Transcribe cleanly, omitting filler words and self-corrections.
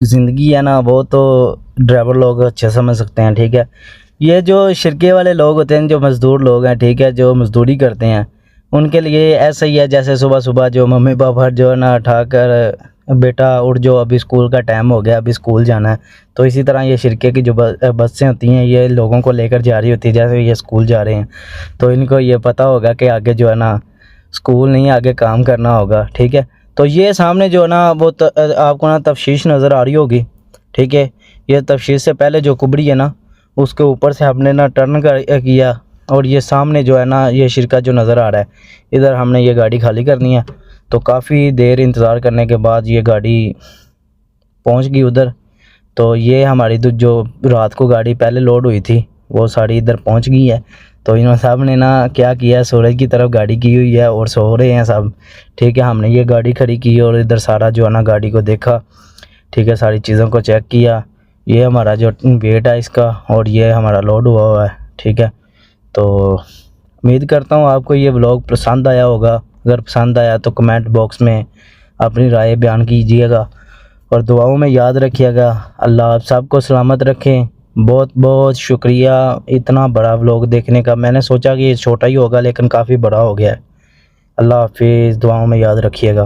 ज़िंदगी है ना, वो तो ड्राइवर लोग अच्छे समझ सकते हैं, ठीक है। ये जो शिरके वाले लोग होते हैं, जो मज़दूर लोग हैं, ठीक है, जो मज़दूरी करते हैं, उनके लिए ऐसा ही है जैसे सुबह-सुबह जो मम्मी पापा जो है ना उठाकर, बेटा उठ जाओ अभी स्कूल का टाइम हो गया, अभी स्कूल जाना है। तो इसी तरह ये शिरके की जो बसें होती हैं, ये लोगों को लेकर जा रही होती है जैसे ये स्कूल जा रहे हैं। तो इनको ये पता होगा कि आगे जो है ना स्कूल नहीं, आगे काम करना होगा, ठीक है। तो ये सामने जो है ना वो आपको ना तफ़शीश नज़र आ रही होगी, ठीक है। ये तफ़शीश से पहले जो कुबड़ी है ना, उसके ऊपर से हमने ना टर्न किया, और ये सामने जो है ना ये शिरका जो नज़र आ रहा है, इधर हमने ये गाड़ी खाली करनी है। तो काफ़ी देर इंतज़ार करने के बाद ये गाड़ी पहुंच गई उधर। तो ये हमारी जो रात को गाड़ी पहले लोड हुई थी, वो सारी इधर पहुंच गई है। तो इन साहब ने ना क्या किया, सूरज की तरफ गाड़ी की हुई है और सो रहे हैं सब, ठीक है। हमने ये गाड़ी खड़ी की और इधर सारा जो है ना गाड़ी को देखा, ठीक है, सारी चीज़ों को चेक किया। ये हमारा जो वेट है इसका, और ये हमारा लोड हुआ है, ठीक है। तो उम्मीद करता हूँ आपको ये व्लॉग पसंद आया होगा। अगर पसंद आया तो कमेंट बॉक्स में अपनी राय बयान कीजिएगा और दुआओं में याद रखिएगा। अल्लाह आप सबको सलामत रखें। बहुत बहुत शुक्रिया इतना बड़ा व्लॉग देखने का। मैंने सोचा कि ये छोटा ही होगा लेकिन काफ़ी बड़ा हो गया है। अल्लाह हाफिज़, दुआओं में याद रखिएगा।